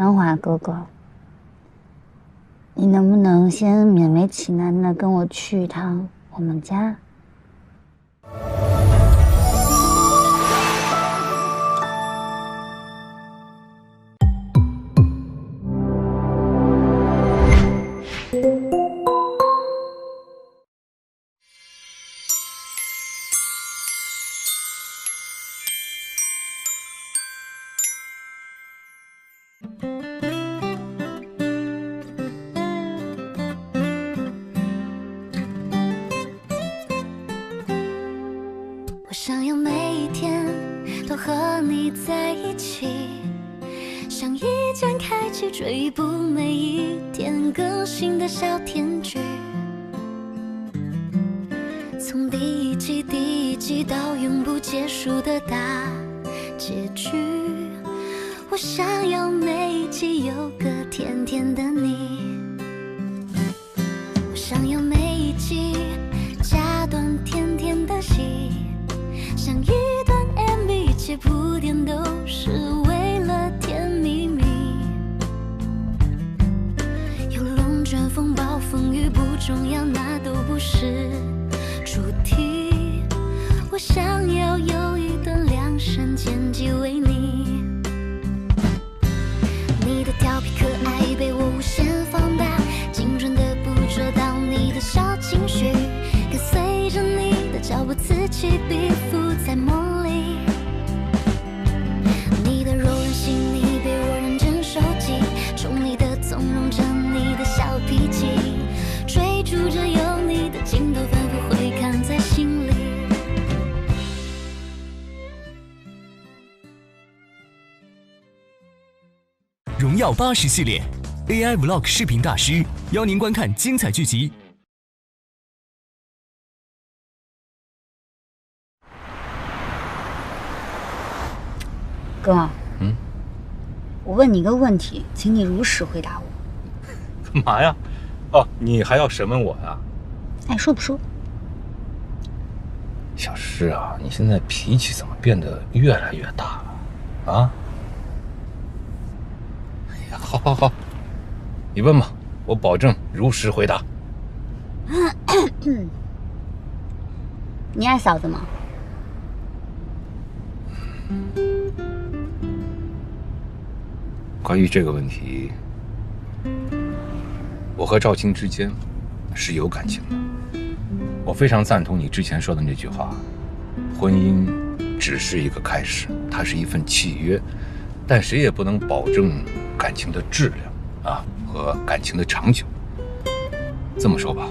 张华哥哥，你能不能先勉为其难的跟我去一趟我们家？我想要每一天都和你在一起，像一键开启追捕每一天更新的小甜剧，从第一季到永不结束的大结局。我想要每一集有个甜甜的你，我想要每一集加段甜甜的戏，像一段 MV， 且铺垫都是为了甜蜜蜜。有龙卷风暴风雨不重要，那都不是主题。我想要有一段量身剪辑为你，你的调皮可爱被我无限放大，精准的捕捉到你的小情绪，跟随着你的脚步此起彼伏在梦里。你的柔软细腻被我认真收集，宠你的纵容着你的小脾气，追逐着有你的镜头反复回看在心里。荣耀80系列 AI Vlog 视频大师邀您观看精彩剧集。哥，我问你一个问题，请你如实回答我。干嘛呀？哦，你还要审问我呀？爱说不说。小诗啊，你现在脾气怎么变得越来越大了？啊？哎呀，好，你问吧，我保证如实回答。你爱嫂子吗？关于这个问题，我和赵青之间是有感情的。我非常赞同你之前说的那句话，婚姻只是一个开始，它是一份契约，但谁也不能保证感情的质量啊和感情的长久。这么说吧，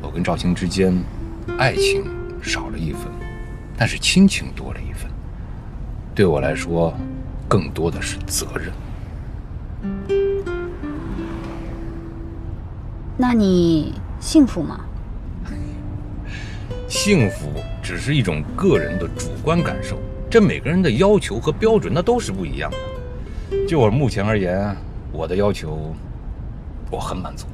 我跟赵青之间，爱情少了一分，但是亲情多了一分。对我来说，更多的是责任。那你幸福吗？幸福只是一种个人的主观感受，这每个人的要求和标准那都是不一样的。就我目前而言，我的要求我很满足。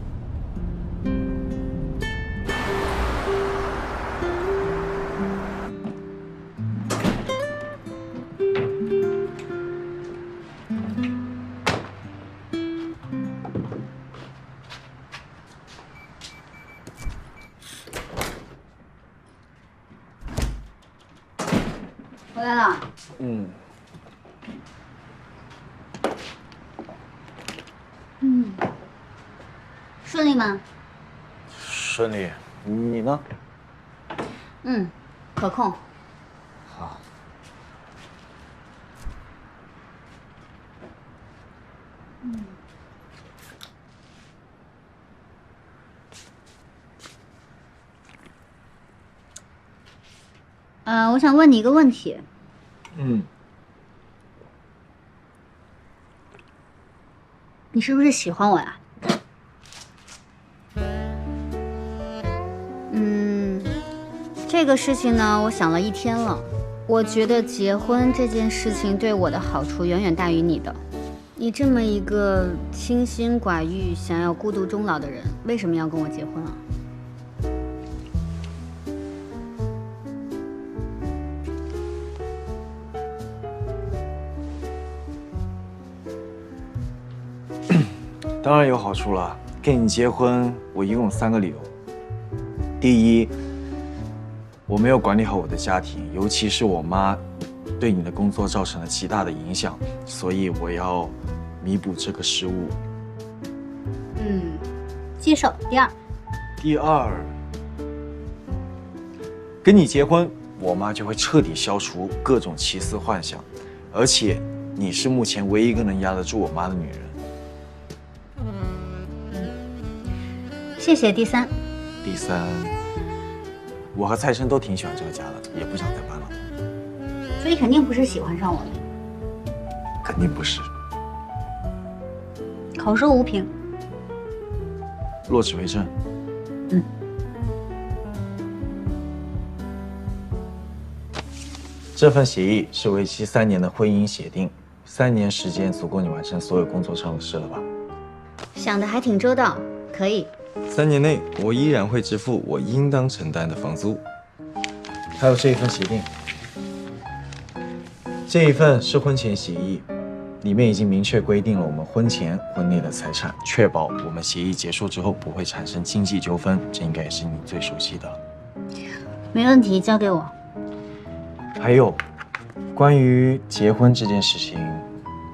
回来了。顺利吗？顺利，你呢？可控。好。我想问你一个问题。你是不是喜欢我呀？这个事情呢，我想了一天了。我觉得结婚这件事情对我的好处远远大于你的。你这么一个清心寡欲、想要孤独终老的人，为什么要跟我结婚啊？当然有好处了。跟你结婚，我一共有3个理由。第一，我没有管理好我的家庭，尤其是我妈对你的工作造成了极大的影响，所以我要弥补这个失误。接受。第二，跟你结婚，我妈就会彻底消除各种奇思幻想，而且你是目前唯一一个能压得住我妈的女人。谢谢。第三，我和蔡生都挺喜欢这个家的，也不想再搬了。所以肯定不是喜欢上我的。肯定不是。口说无凭。落纸为证。这份协议是为期3年的婚姻协定，3年时间足够你完成所有工作上的事了吧？想的还挺周到，可以。3年内，我依然会支付我应当承担的房租。还有这一份协定，这一份是婚前协议，里面已经明确规定了我们婚前婚内的财产，确保我们协议结束之后不会产生经济纠纷，这应该也是你最熟悉的了。没问题，交给我。还有，关于结婚这件事情，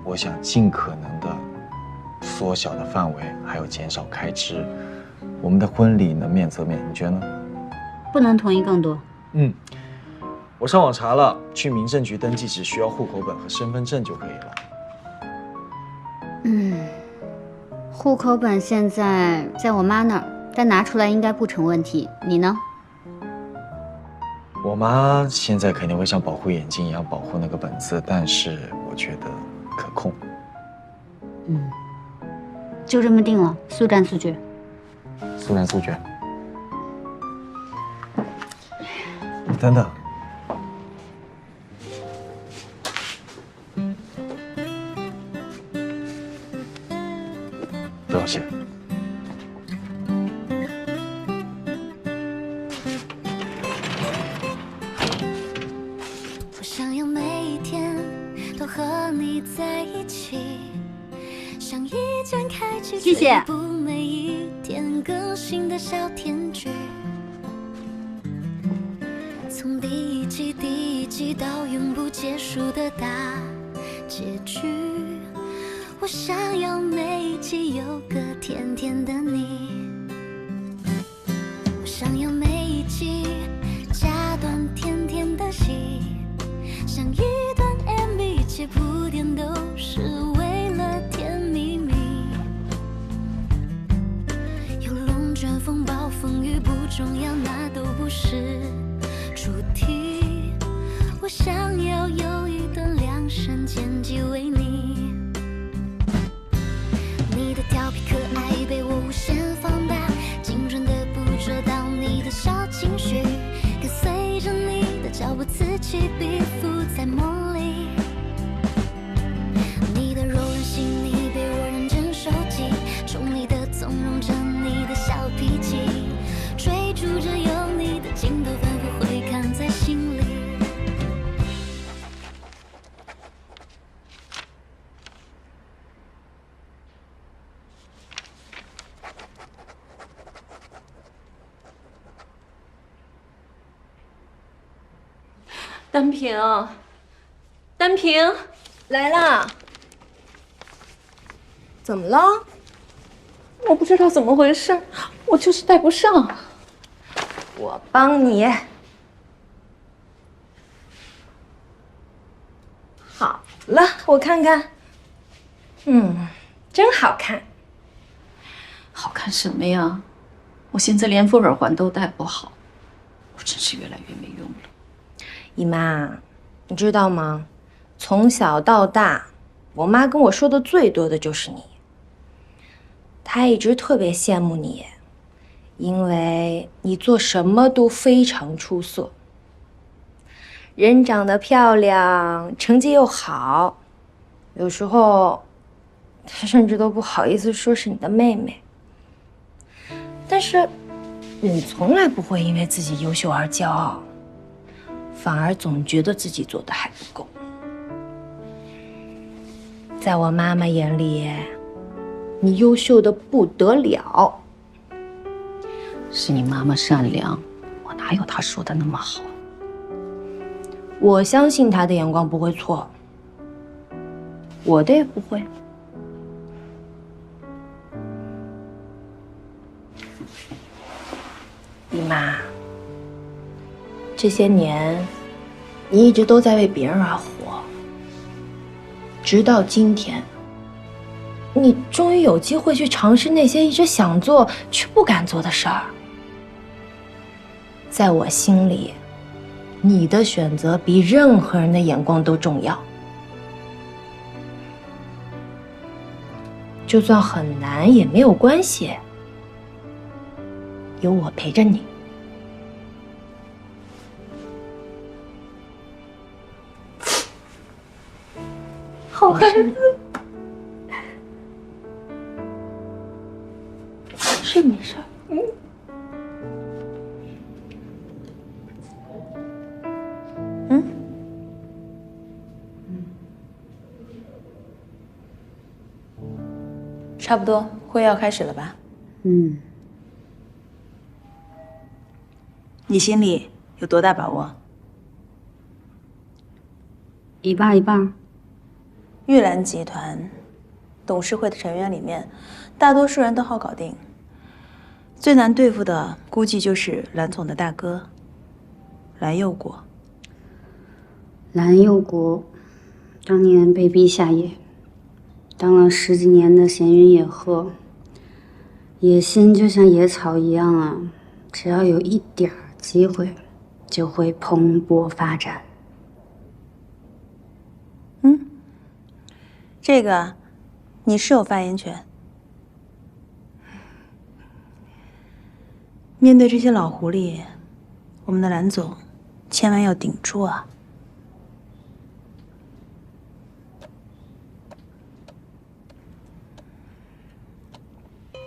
我想尽可能的缩小的范围，还有减少开支。我们的婚礼能免则免，你觉得呢？不能同意更多。我上网查了，去民政局登记只需要户口本和身份证就可以了。户口本现在在我妈那儿，但拿出来应该不成问题。你呢？我妈现在肯定会像保护眼镜一样保护那个本子，但是我觉得可控。就这么定了，速战速决。速战速决。等等，不用谢。我想要每一天都和你在一起，像一卷开启谢谢追捕每一天更新的小甜剧。从第一季到永不结束的大结局，我想要每一集有个甜甜的你，我想要每一集加段甜甜的戏，像一段 MV， 一切铺垫都是为了甜蜜蜜。有龙卷风暴风雨不重要，那都不是主题。我想要有一段量身剪辑为你，你的调皮可爱被我无限放大，精准的捕捉到你的小情绪，跟随着你的脚步此起彼伏在梦里。你的柔软细腻被我认真收集，宠你的纵容着你的小脾气，追逐着有你的镜头反复回看在心里。单平，单平，来啦！怎么了？我不知道怎么回事，我就是带不上。我帮你。好了，我看看。真好看。好看什么呀？我现在连副耳环都戴不好，我真是越来越没用了。姨妈，你知道吗？从小到大，我妈跟我说的最多的就是你。她一直特别羡慕你，因为你做什么都非常出色。人长得漂亮，成绩又好，有时候她甚至都不好意思说是你的妹妹。但是你从来不会因为自己优秀而骄傲，反而总觉得自己做的还不够。在我妈妈眼里，你优秀的不得了。是你妈妈善良，我哪有她说的那么好？我相信她的眼光不会错，我的也不会。姨妈，这些年你一直都在为别人而活，直到今天，你终于有机会去尝试那些一直想做却不敢做的事儿。在我心里，你的选择比任何人的眼光都重要。就算很难也没有关系，有我陪着你。好孩子，是没事儿。差不多，会要开始了吧？你心里有多大把握？一半一半。玉兰集团董事会的成员里面，大多数人都好搞定，最难对付的估计就是蓝总的大哥蓝佑国。蓝佑国当年被逼下野，当了10几年的闲云野鹤，野心就像野草一样啊，只要有一点儿机会，就会蓬勃发展。这个你是有发言权。面对这些老狐狸，我们的蓝总千万要顶住啊！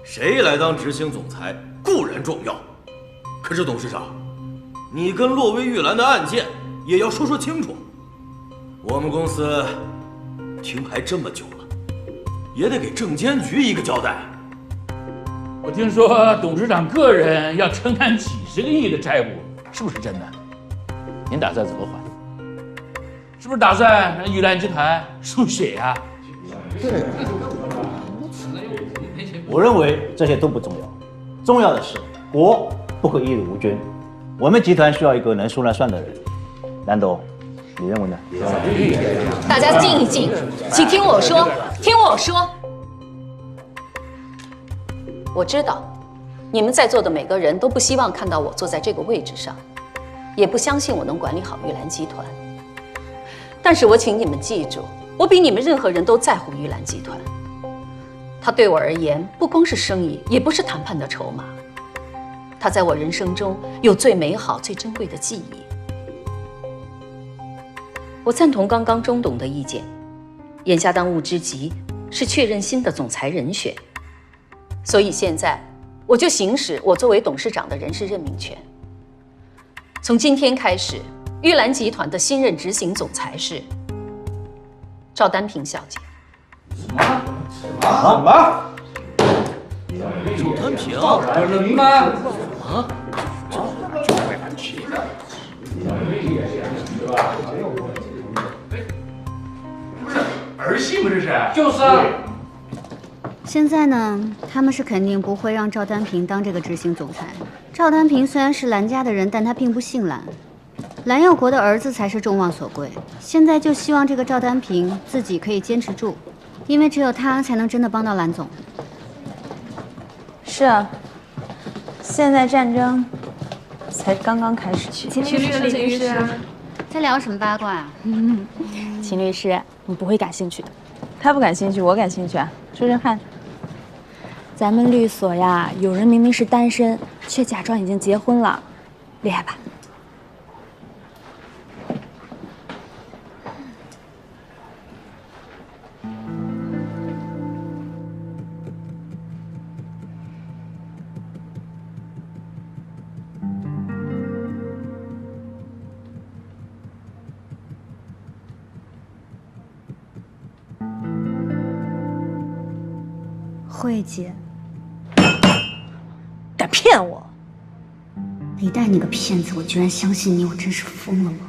谁来当执行总裁固然重要，可是董事长，你跟洛威玉兰的案件也要说清楚。我们公司停牌这么久了，也得给证监局一个交代。我听说董事长个人要承担几10个亿的债务，是不是真的？您打算怎么还？是不是打算让玉兰集团输血呀？我认为这些都不重要，重要的是国不可一日无君。我们集团需要一个能说了算的人。蓝董，你认为呢？大家静一静，请听我说，听我说。我知道，你们在座的每个人都不希望看到我坐在这个位置上，也不相信我能管理好玉兰集团。但是我请你们记住，我比你们任何人都在乎玉兰集团。它对我而言，不光是生意，也不是谈判的筹码。它在我人生中有最美好、最珍贵的记忆。我赞同刚刚钟董的意见，眼下当务之急是确认新的总裁人选。所以现在我就行使我作为董事长的人事任命权。从今天开始，玉兰集团的新任执行总裁是赵丹萍小姐。什么？赵丹萍？有人吗？啊？儿戏吗？这是？就是啊。现在呢，他们是肯定不会让赵丹萍当这个执行总裁。赵丹萍虽然是蓝家的人，但她并不姓蓝。蓝佑国的儿子才是众望所归。现在就希望这个赵丹萍自己可以坚持住，因为只有她才能真的帮到蓝总。是啊，现在战争才刚刚开始。秦律师，在聊什么八卦啊？秦律师，你不会感兴趣的。他不感兴趣，我感兴趣啊！说说看。咱们律所呀，有人明明是单身，却假装已经结婚了，厉害吧？慧姐，敢骗我！李代，你个骗子！我居然相信你，我真是疯了吗？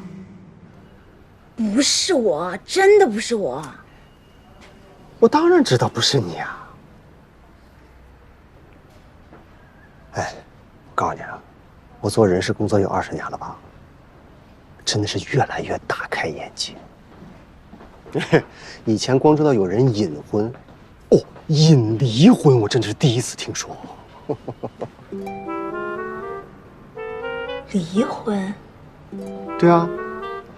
不是我，真的不是我。我当然知道不是你啊！哎，我告诉你啊，我做人事工作有20年了吧，真的是越来越大开眼界。以前光知道有人隐婚，哦，隐离婚我真的是第一次听说。离婚？对啊，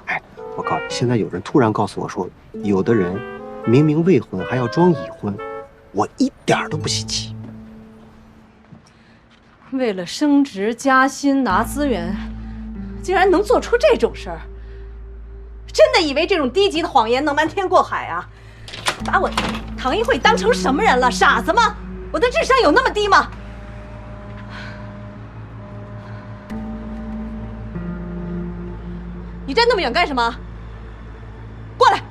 哎，我告诉你，现在有人突然告诉我说，有的人明明未婚还要装已婚，我一点都不稀奇。为了升职加薪拿资源，竟然能做出这种事儿！真的以为这种低级的谎言能瞒天过海啊？把我唐一慧当成什么人了？傻子吗？我的智商有那么低吗？你站那么远干什么？过来！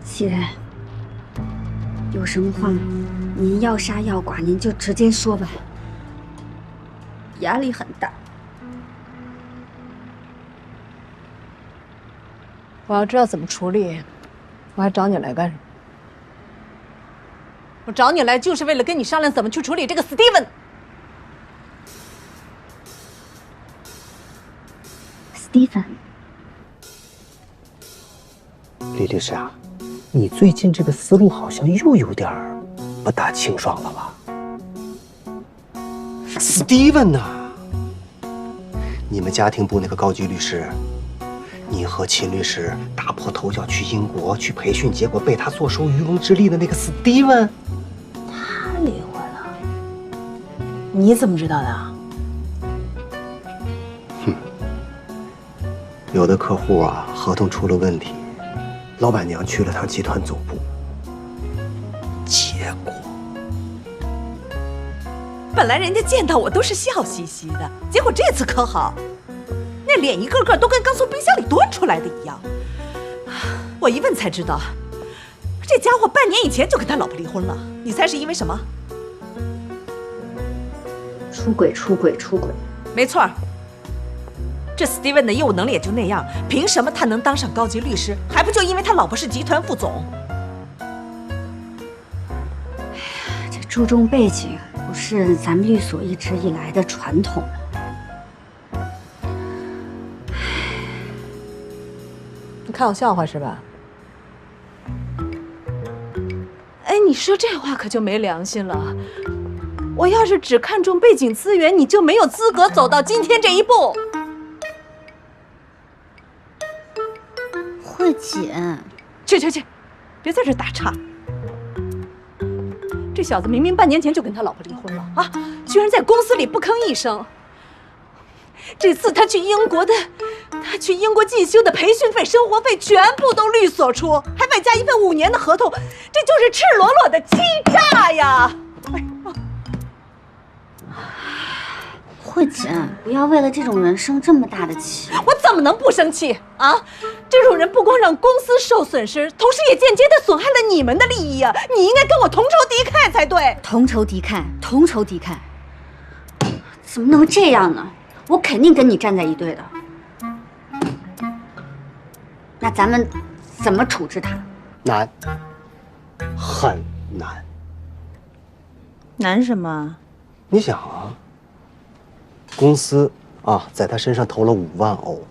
姐，有什么话您要杀要剐，您就直接说吧。压力很大。我要知道怎么处理，我还找你来干什么？我找你来就是为了跟你商量怎么去处理这个 Steven。Steven， 李律师啊，你最近这个思路好像又有点不大清爽了吧 ？Steven 呐，你们家庭部那个高级律师。你和秦律师打破头脚去英国去培训，结果被他坐收渔翁之利的那个 Steven， 他离婚了？你怎么知道的？哼，有的客户啊，合同出了问题，老板娘去了趟集团总部，结果本来人家见到我都是笑嘻嘻的，结果这次可好。那脸一个个都跟刚从冰箱里端出来的一样，我一问才知道，这家伙半年以前就跟他老婆离婚了。你猜是因为什么？出轨！没错，这 Steven 的业务能力也就那样，凭什么他能当上高级律师？还不就因为他老婆是集团副总？哎呀，这注重背景不是咱们律所一直以来的传统吗？你看我笑话是吧？哎，你说这话可就没良心了。我要是只看重背景资源，你就没有资格走到今天这一步。慧姐，去，别在这打岔。这小子明明半年前就跟他老婆离婚了啊，居然在公司里不吭一声。这次他去英国进修的培训费、生活费全部都律所出，还外加一份5年的合同，这就是赤裸裸的欺诈呀！慧姐，不要为了这种人生这么大的气。我怎么能不生气啊？这种人不光让公司受损失，同时也间接的损害了你们的利益啊！你应该跟我同仇敌忾才对。同仇敌忾，怎么能这样呢？我肯定跟你站在一队的。那咱们怎么处置他？难，很难。难什么？你想啊，公司啊在他身上投了5万欧，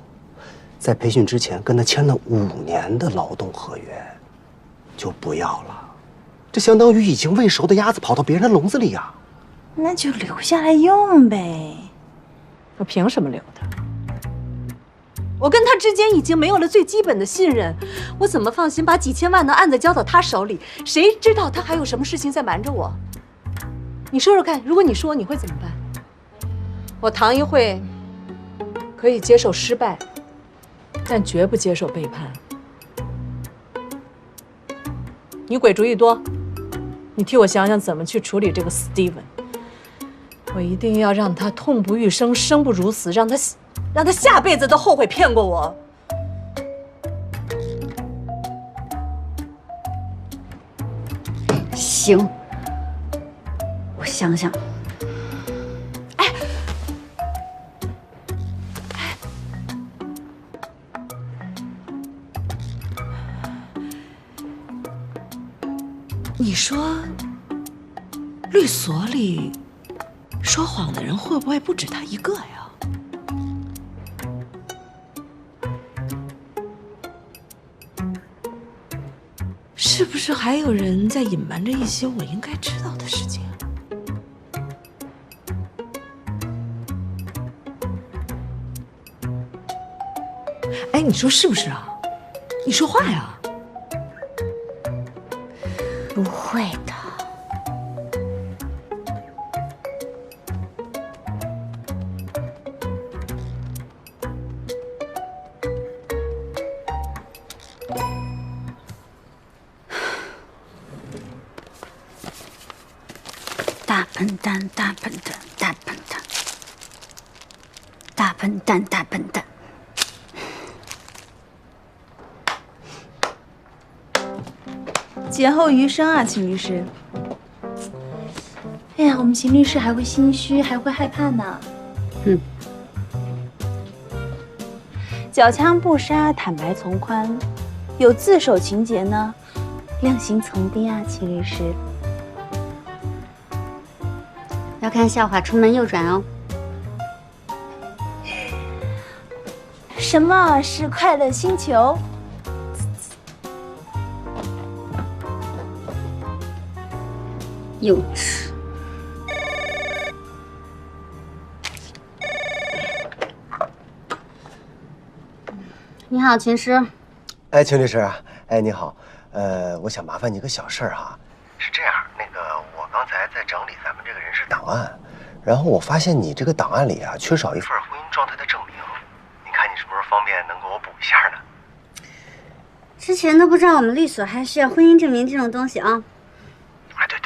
在培训之前跟他签了5年的劳动合约，就不要了。这相当于已经喂熟的鸭子跑到别人的笼子里呀。那就留下来用呗。我凭什么留他？我跟他之间已经没有了最基本的信任，我怎么放心把几千万的案子交到他手里？谁知道他还有什么事情在瞒着我？你说说看，如果你说你会怎么办？我唐一慧可以接受失败，但绝不接受背叛。你鬼主意多，你替我想想怎么去处理这个 Steven。我一定要让他痛不欲生，生不如死，让他下辈子都后悔骗过我。行，我想想。你说，律所里说谎的人会不会不止他一个呀？是不是还有人在隐瞒着一些我应该知道的事情？哎，你说是不是啊？你说话呀！不会的。大笨蛋，大笨蛋，大笨蛋，大笨蛋，大笨蛋。劫后余生啊，秦律师。哎呀，我们秦律师还会心虚，还会害怕呢。缴枪不杀，坦白从宽，有自首情节呢，量刑从低啊，秦律师。要看笑话出门右转哦。什么是快乐星球？幼稚。你好，秦师。哎，秦律师，哎，你好，我想麻烦你个小事儿哈。是这样，那个我刚才在整理咱们这个人事档案，然后我发现你这个档案里啊缺少一份婚姻状态的证明，你看你是不是方便能给我补一下呢？之前都不知道我们律所还需要婚姻证明这种东西啊。啊，对，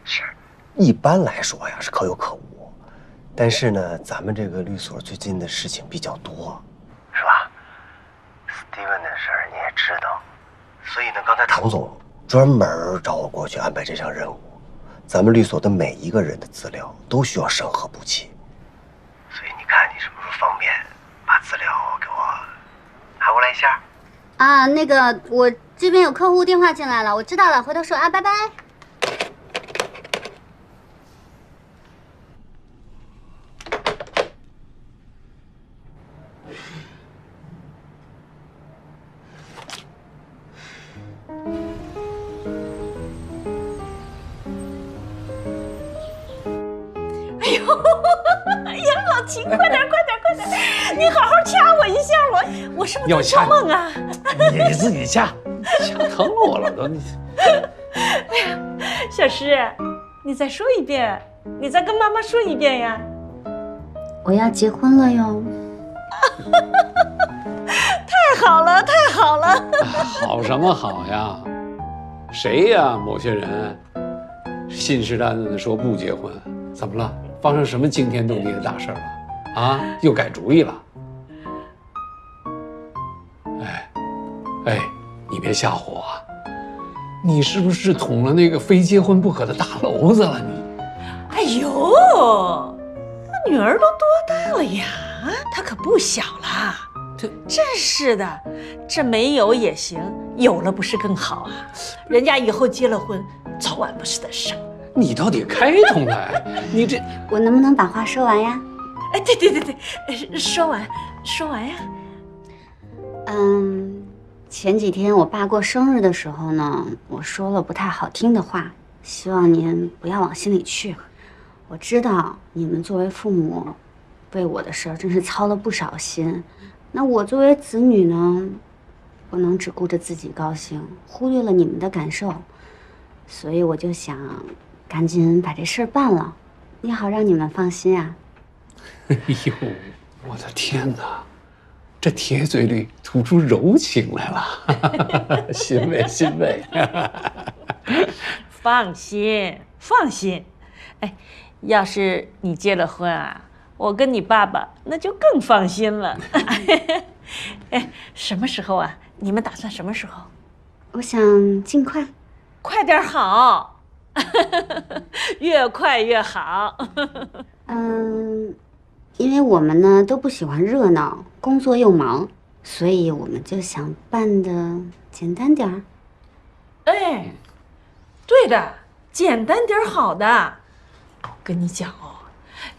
是，一般来说呀是可有可无，但是呢，咱们这个律所最近的事情比较多，是吧？Steven的事儿你也知道，所以呢，刚才唐总专门找我过去安排这项任务。咱们律所的每一个人的资料都需要审核补齐，所以你看你什么时候方便，把资料给我拿过来一下。啊，那个我这边有客户电话进来了，我知道了，回头说啊，拜拜。哎呀，老秦，快点！你好好掐我一下，我是不是在做梦啊？你自己掐，掐疼我了都。哎呀，小诗，你再说一遍，你再跟妈妈说一遍呀。我要结婚了哟。太好了！好什么好呀？谁呀？某些人信誓旦旦的说不结婚，怎么了？发生什么惊天动地的大事了？啊，又改主意了？哎，你别吓唬我啊！你是不是捅了那个非结婚不可的大娄子了？你？哎呦，那女儿都多大了呀？她可不小了。真是的，这没有也行，有了不是更好啊？人家以后结了婚，早晚不是的事。你倒得开通来，你这……我能不能把话说完呀？哎，对，说完呀。前几天我爸过生日的时候呢，我说了不太好听的话，希望您不要往心里去。我知道你们作为父母，为我的事儿真是操了不少心。那我作为子女呢，不能只顾着自己高兴，忽略了你们的感受，所以我就想赶紧把这事儿办了，也好让你们放心啊。哎呦，我的天哪，这铁嘴里吐出柔情来了，欣慰。放心，放心。哎，要是你结了婚啊，我跟你爸爸那就更放心了。哎，什么时候啊？你们打算什么时候？我想尽快，快点好，越快越好。因为我们呢都不喜欢热闹，工作又忙，所以我们就想办的简单点儿。哎，对的，简单点好的。我跟你讲哦，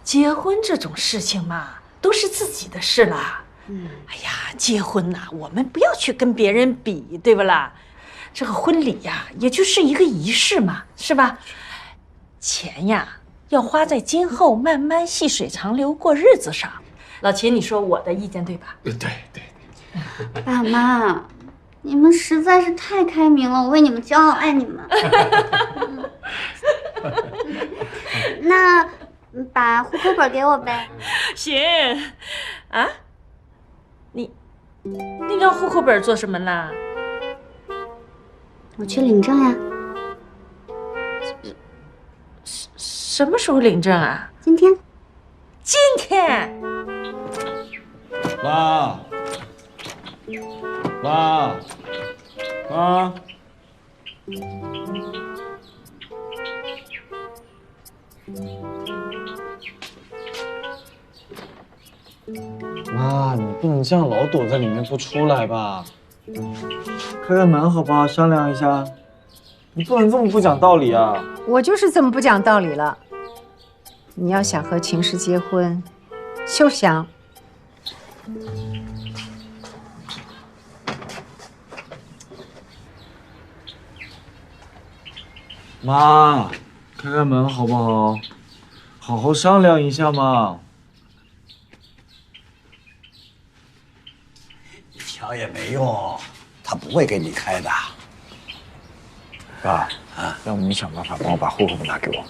结婚这种事情嘛，都是自己的事啦。哎呀，结婚呐，我们不要去跟别人比，对不啦？这个婚礼呀，也就是一个仪式嘛，是吧？钱呀，要花在今后慢慢细水长流过日子上。老秦，你说我的意见对吧？对。爸妈，你们实在是太开明了，我为你们骄傲，爱你们。那把户口本给我呗。行，啊，你要户口本做什么啦？我去领证呀。什么时候领证啊？今天。今天。妈，妈，你不能这样老躲在里面不出来吧？开开门好不好？商量一下。你不能这么不讲道理啊！我就是这么不讲道理了。你要想和秦氏结婚，休想。妈，开开门好不好？好好商量一下嘛。你瞧也没用，他不会给你开的。爸，要不你想办法帮我把户口本拿给我。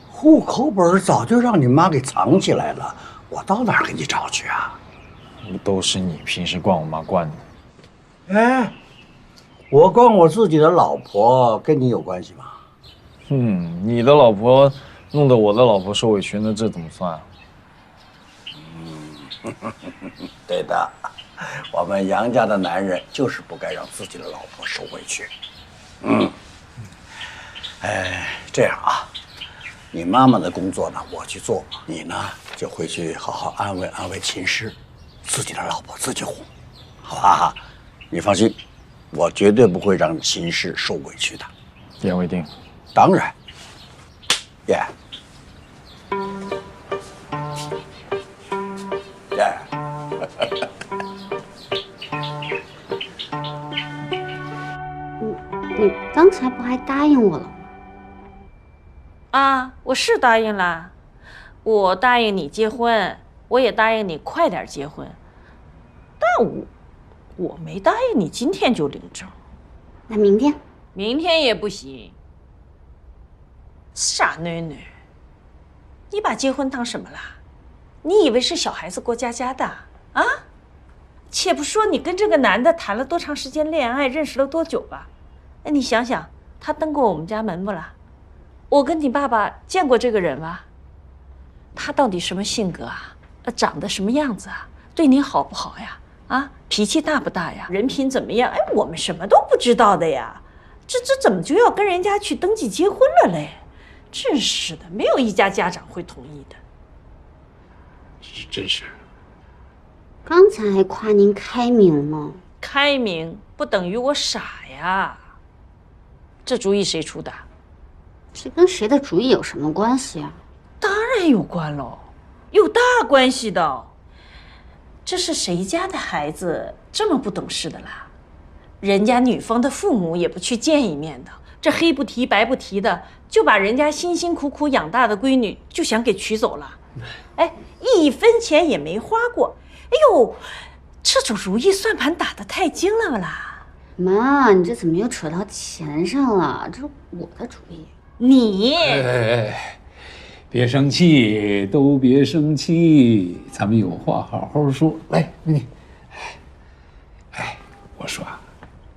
户口本早就让你妈给藏起来了，我到哪儿给你找去啊？不都是你平时惯我妈惯的？哎，我惯我自己的老婆，跟你有关系吗？你的老婆弄得我的老婆受委屈，那这怎么算啊？对的，我们杨家的男人就是不该让自己的老婆受委屈。这样啊，你妈妈的工作呢，我去做，你呢就回去好好安慰安慰秦氏，自己的老婆自己哄，好吧？你放心，我绝对不会让秦氏受委屈的。一言为定。当然。耶。你刚才不还答应我了吗？啊，我是答应了，我答应你结婚，我也答应你快点结婚，但我没答应你今天就领证。那明天？明天也不行。傻囡囡，你把结婚当什么啦？你以为是小孩子过家家的啊？且不说你跟这个男的谈了多长时间恋爱，认识了多久吧，哎，你想想，他登过我们家门不啦？我跟你爸爸见过这个人吧？他到底什么性格啊？长得什么样子啊？对你好不好呀？啊，脾气大不大呀？人品怎么样？哎，我们什么都不知道的呀。这怎么就要跟人家去登记结婚了嘞？真是的，没有一家家长会同意的。真是。刚才还夸您开明呢。开明不等于我傻呀。这主意谁出的？这跟谁的主意有什么关系啊？当然有关喽，有大关系的。这是谁家的孩子这么不懂事的啦？人家女方的父母也不去见一面的，这黑不提白不提的，就把人家辛辛苦苦养大的闺女就想给娶走了。哎，一分钱也没花过。哎呦，这种如意算盘打得太精了啦！妈，你这怎么又扯到钱上了？这是我的主意。你，别生气，都别生气，咱们有话好好说。来，你，我说啊，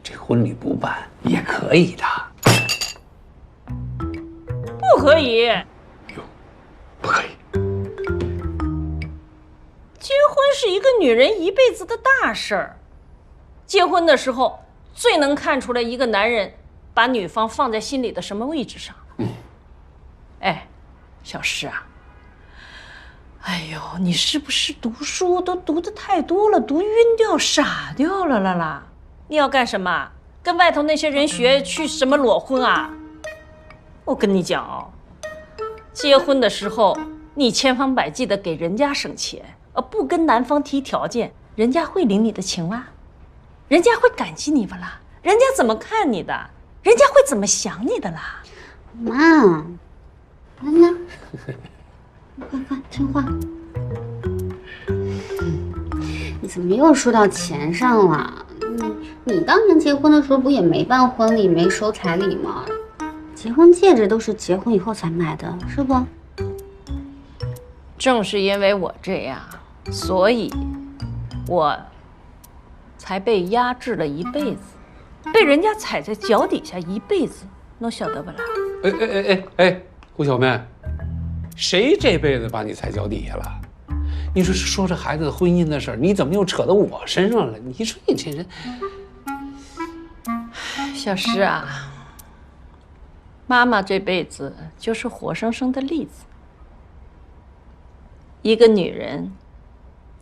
这婚礼不办也可以的。可以。不可以。结婚是一个女人一辈子的大事儿，结婚的时候最能看出来一个男人把女方放在心里的什么位置上。哎，小诗啊，哎呦，你是不是读书都读得太多了，读晕掉、傻掉了啦？你要干什么？跟外头那些人学去什么裸婚啊？我跟你讲哦，结婚的时候你千方百计的给人家省钱，不跟男方提条件，人家会领你的情吗？人家会感激你不啦？人家怎么看你的？人家会怎么想你的啦？妈，来，快听话。你怎么又说到钱上了？你当年结婚的时候不也没办婚礼，没收彩礼吗？结婚戒指都是结婚以后才买的，是不？正是因为我这样，所以我才被压制了一辈子，被人家踩在脚底下一辈子，能晓得不啦？哎，胡小妹，谁这辈子把你踩脚底下了？你说这孩子的婚姻的事儿，你怎么又扯到我身上了？你说你这人，小诗啊，妈妈这辈子就是活生生的例子。一个女人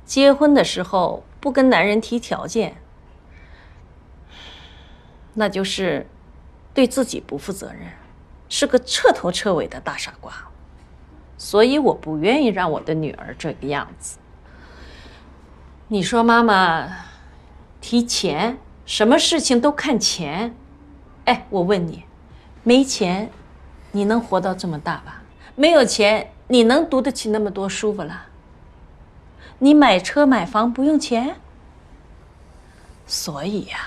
结婚的时候不跟男人提条件，那就是对自己不负责任，是个彻头彻尾的大傻瓜。所以我不愿意让我的女儿这个样子。你说妈妈提钱，什么事情都看钱。哎，我问你，没钱你能活到这么大吧？没有钱你能读得起那么多书不啦？你买车买房不用钱？所以呀，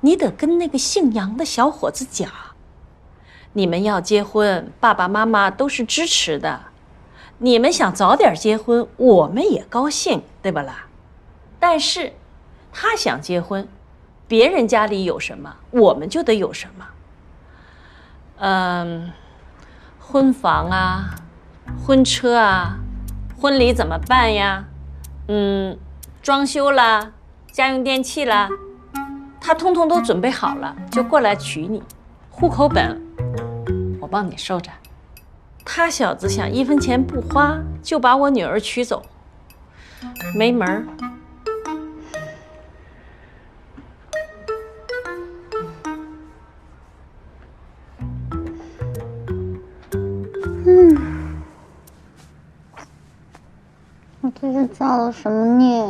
你得跟那个姓杨的小伙子讲，你们要结婚，爸爸妈妈都是支持的。你们想早点结婚，我们也高兴，对吧啦？但是他想结婚，别人家里有什么，我们就得有什么。婚房啊，婚车啊，婚礼怎么办呀？装修啦，家用电器啦，他通通都准备好了，就过来娶你。户口本我帮你收着。他小子想1分钱不花就把我女儿娶走，没门儿。我这是造了什么孽？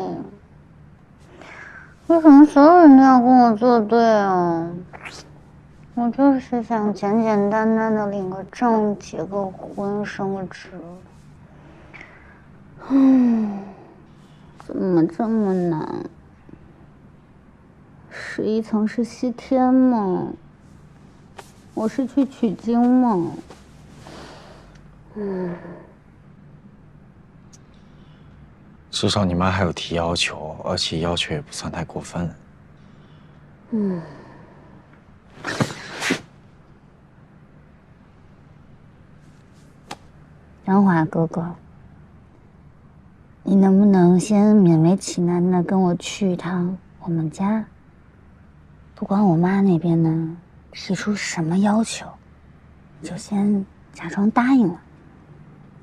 为什么所有人都要跟我作对啊？我就是想简简单单的领个证，结个婚，升个职。怎么这么难？11层是西天吗？我是去取经吗？至少你妈还有提要求，而且要求也不算太过分。张华哥哥，你能不能先勉为其难的跟我去一趟我们家？不管我妈那边呢提出什么要求，就先假装答应了。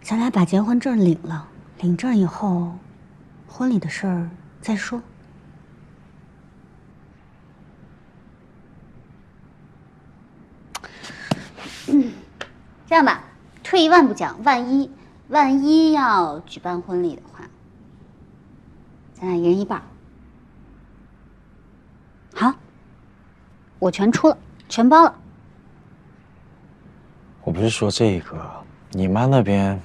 咱俩把结婚证领了，领证以后，婚礼的事儿再说。这样吧，退一万步讲，万一要举办婚礼的话，咱俩一人一半。好，我全出了，全包了。我不是说这个，你妈那边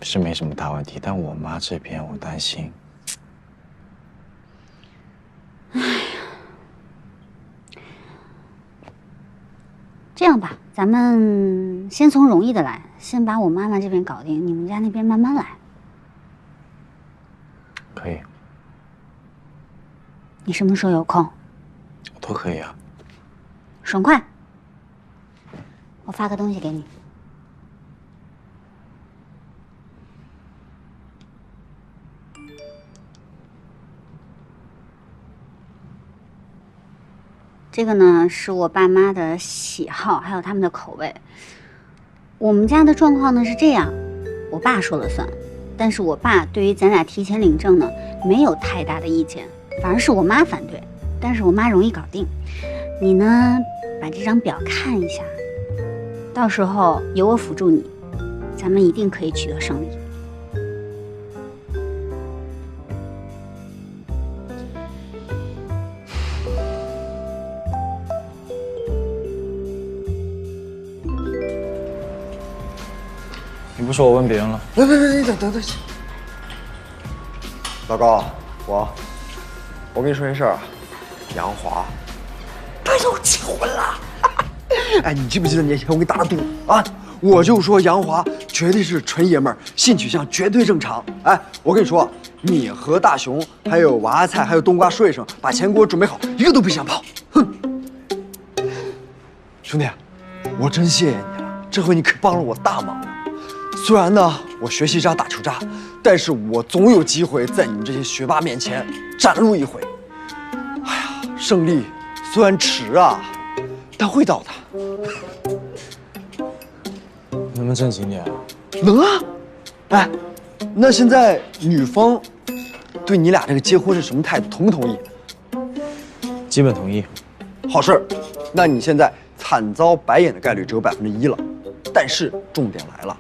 是没什么大问题，但我妈这边我担心。这样吧，咱们先从容易的来，先把我妈妈这边搞定，你们家那边慢慢来。可以。你什么时候有空？我都可以啊。爽快。我发个东西给你。这个呢是我爸妈的喜好，还有他们的口味。我们家的状况呢是这样，我爸说了算，但是我爸对于咱俩提前领证呢没有太大的意见，反而是我妈反对，但是我妈容易搞定。你呢，把这张表看一下，到时候有我辅助你，咱们一定可以取得胜利。你不说我问别人了？别，你等，老高，我跟你说件事儿啊，杨华，他要结婚了。哎，你记不记得年前我给你打的赌啊？我就说杨华绝对是纯爷们儿，性取向绝对正常。哎，我跟你说，你和大熊还有娃菜还有冬瓜说一声，把钱给我准备好，一个都别想跑。哼，兄弟，我真谢谢你了，这回你可帮了我大忙了。虽然呢，我学习渣打球渣，但是我总有机会在你们这些学霸面前展露一回。哎呀，胜利虽然迟啊，但会到的。能不能正经点啊？能啊。哎，那现在女方对你俩这个结婚是什么态度？同不同意？基本同意。好事儿。那你现在惨遭白眼的概率只有1%了。但是重点来了。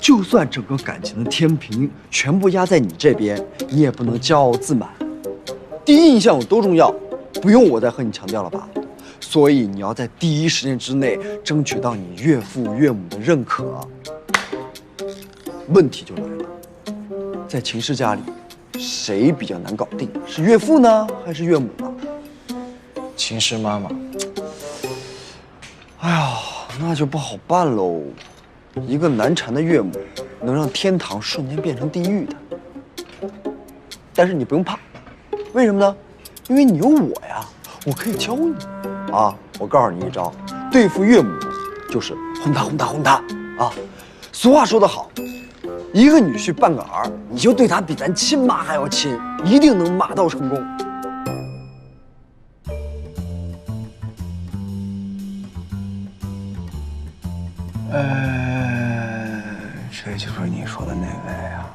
就算整个感情的天平全部压在你这边，你也不能骄傲自满。第一印象有多重要，不用我再和你强调了吧？所以你要在第一时间之内争取到你岳父岳母的认可。问题就来了，在秦氏家里，谁比较难搞定？是岳父呢，还是岳母呢？秦氏妈妈。哎呀，那就不好办喽。一个难缠的岳母，能让天堂瞬间变成地狱的。但是你不用怕，为什么呢？因为你有我呀，我可以教你。啊，我告诉你一招，对付岳母就是轰他啊。俗话说得好，一个女婿半个儿，你就对他比咱亲妈还要亲，一定能马到成功。这就是你说的那位啊？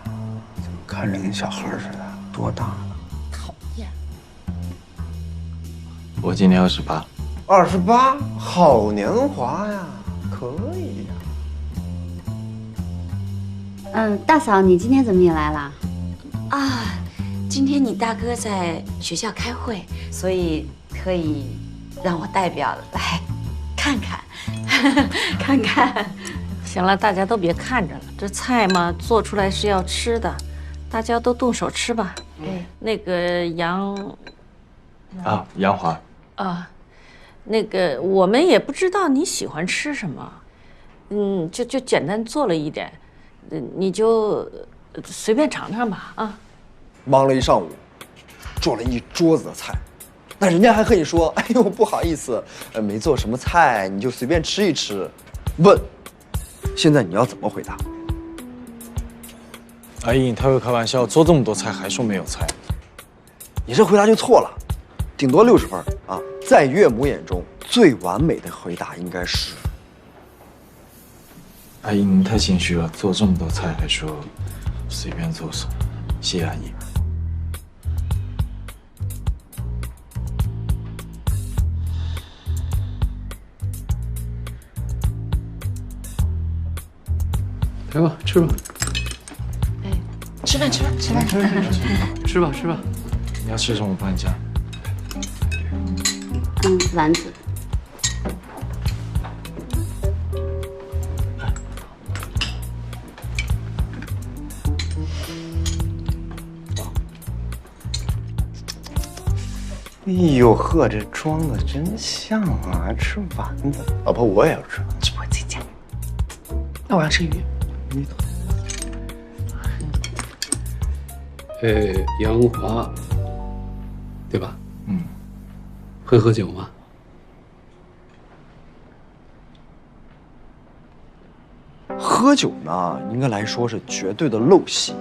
怎么看着跟小孩似的？多大了？讨厌！我今年28。28，好年华呀，可以呀。大嫂，你今天怎么也来了？啊，今天你大哥在学校开会，所以特意让我代表来看看，看看。行了，大家都别看着了，这菜嘛做出来是要吃的，大家都动手吃吧。那个杨华啊，那个我们也不知道你喜欢吃什么，就简单做了一点，你就随便尝尝吧啊。忙了一上午，做了一桌子的菜，那人家还和你说：“哎呦，不好意思，没做什么菜，你就随便吃一吃。”问。现在你要怎么回答？阿姨，你太会开玩笑，做这么多菜还说没有菜，你这回答就错了，顶多60分啊！在岳母眼中，最完美的回答应该是：阿姨，您太心虚了，做这么多菜还说随便做做，谢谢阿姨。来吧，吃吧。吃饭。吃吧。你要吃什么？我帮你夹。丸子。哎呦呵，这装的真像啊！还吃丸子，老婆我也要吃，这我自己夹。那我要吃鱼。杨华，对吧？会喝酒吗？喝酒呢，应该来说是绝对的陋习，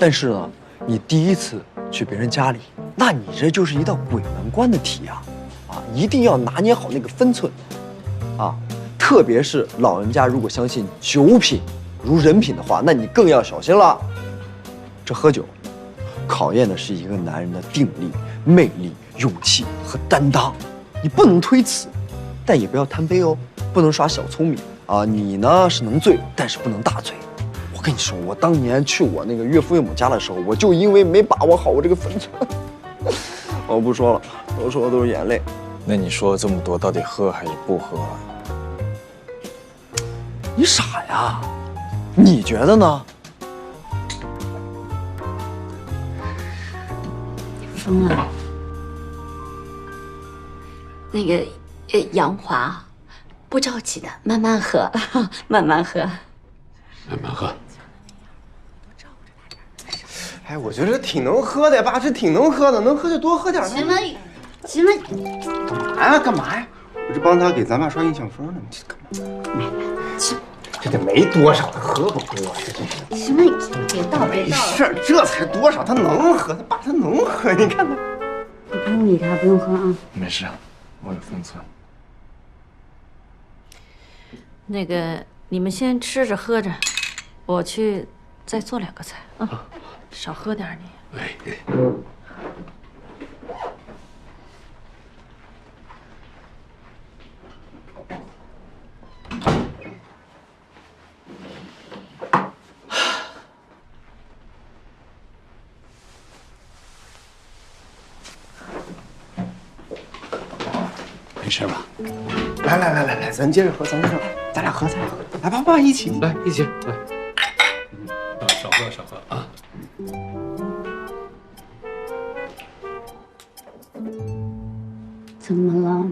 但是呢，你第一次去别人家里，那你这就是一道鬼门关的题啊！一定要拿捏好那个分寸，啊，特别是老人家如果相信酒品如人品的话，那你更要小心了。这喝酒，考验的是一个男人的定力、魅力、勇气和担当，你不能推辞，但也不要贪杯哦，不能耍小聪明啊。你呢是能醉，但是不能大醉。我跟你说，我当年去我那个岳父岳母家的时候，我就因为没把握好我这个分寸，我不说了，我说的都是眼泪。那你说了这么多，到底喝还是不喝啊？你傻呀？你觉得呢？疯了。那个杨华，不着急的，慢慢喝，慢慢喝，慢慢喝。哎，我觉得挺能喝的呀，爸，这挺能喝的，能喝就多喝点。行了，行了，干嘛呀？干嘛呀？我这帮他给咱爸刷印象分呢，你这干嘛？这得没多少，他喝不喝？这行了，别倒，别倒了。没事，这才多少，他能喝，他爸他能喝，你看他。你不用理他，不用喝啊。没事，我有分寸。那个，你们先吃着喝着，我去再做2个菜啊，少喝点你。哎。没事吧？来，咱接着喝，咱俩喝菜，来，爸一起，来一起来。少喝啊！怎么了？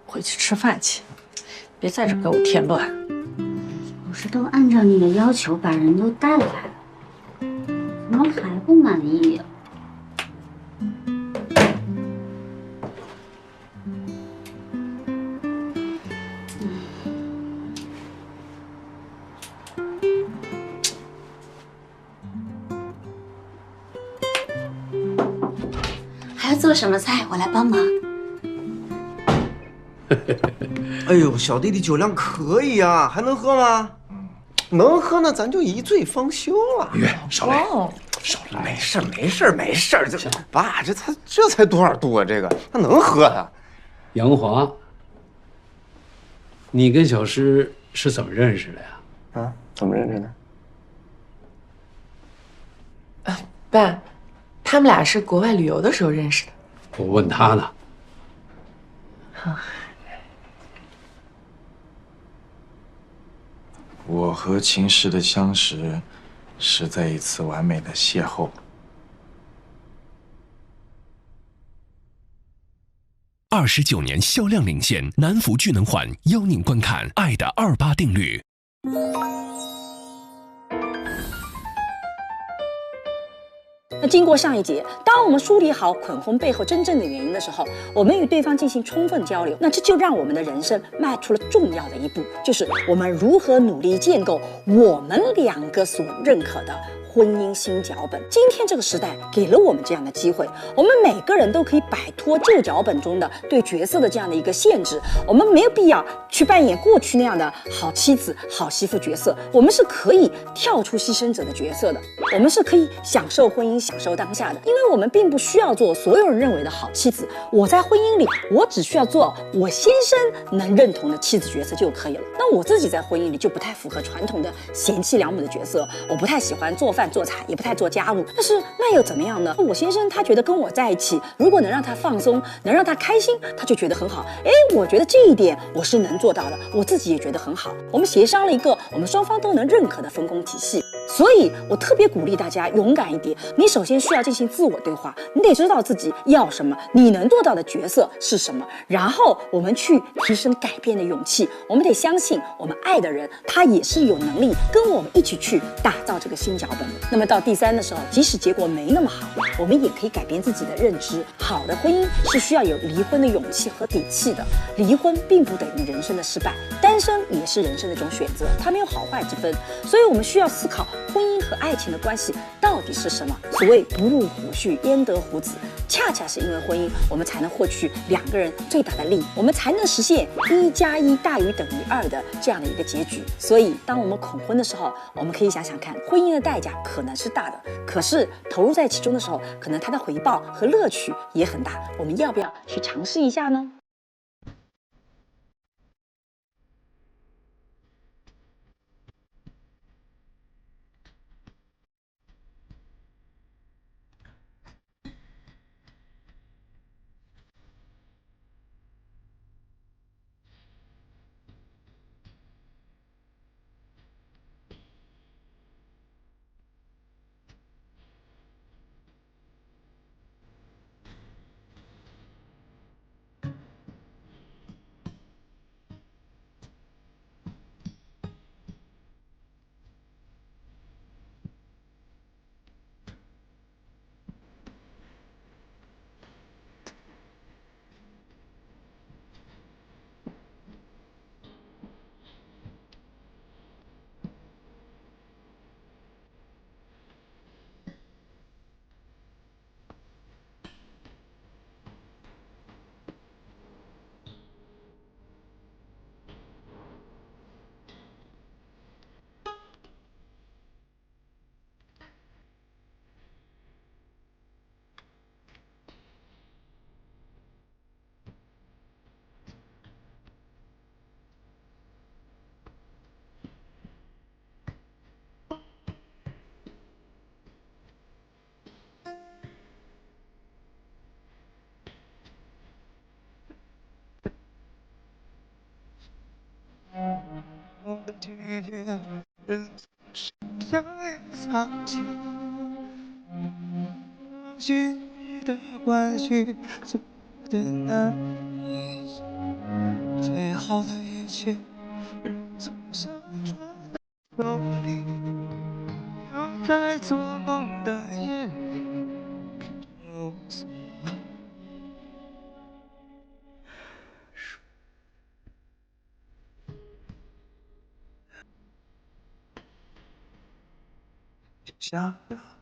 回去吃饭去，别在这给我添乱。我是都按照你的要求把人都带来了，怎么还不满意呀？还要做什么菜？我来帮忙。哎呦，小弟弟酒量可以啊，还能喝吗？能喝那咱就一醉方休了。少来，少来，没事，这爸这才多少度啊？这个他能喝啊？杨华，你跟小诗是怎么认识的呀？啊，怎么认识的？爸，他们俩是国外旅游的时候认识的。我问他呢。我和秦氏的相识，是在一次完美的邂逅。29年销量领先，南孚聚能环邀您观看《爱的28定律》。那经过上一节，当我们梳理好捆婚背后真正的原因的时候，我们与对方进行充分交流，那这就让我们的人生迈出了重要的一步，就是我们如何努力建构我们2个所认可的婚姻新脚本。今天这个时代给了我们这样的机会，我们每个人都可以摆脱旧脚本中的对角色的这样的一个限制，我们没有必要去扮演过去那样的好妻子、好媳妇角色，我们是可以跳出牺牲者的角色的，我们是可以享受婚姻、享受当下的，因为我们并不需要做所有人认为的好妻子。我在婚姻里，我只需要做我先生能认同的妻子角色就可以了。那我自己在婚姻里就不太符合传统的贤妻良母的角色，我不太喜欢做饭做菜，也不太做家务。但是那又怎么样呢？我先生他觉得跟我在一起，如果能让他放松，能让他开心，他就觉得很好。哎，我觉得这一点我是能做到的，我自己也觉得很好。我们协商了一个我们双方都能认可的分工体系。所以我特别鼓励大家勇敢一点。你首先需要进行自我对话，你得知道自己要什么，你能做到的角色是什么，然后我们去提升改变的勇气。我们得相信我们爱的人，他也是有能力跟我们一起去打造这个新脚本的。那么到第3的时候，即使结果没那么好，我们也可以改变自己的认知。好的婚姻是需要有离婚的勇气和底气的，离婚并不等于人生的失败，单身也是人生的一种选择，它没有好坏之分。所以我们需要思考婚姻和爱情的关系到底是什么？所谓不入虎穴，焉得虎子？恰恰是因为婚姻，我们才能获取两个人最大的利益，我们才能实现1+1大于等于2的这样的一个结局。所以，当我们恐婚的时候，我们可以想想看，婚姻的代价可能是大的，可是投入在其中的时候，可能它的回报和乐趣也很大。我们要不要去尝试一下呢？的关系怎么的难？最好的一切，人总想穿透你，又在做梦的夜里，无所谓。想要。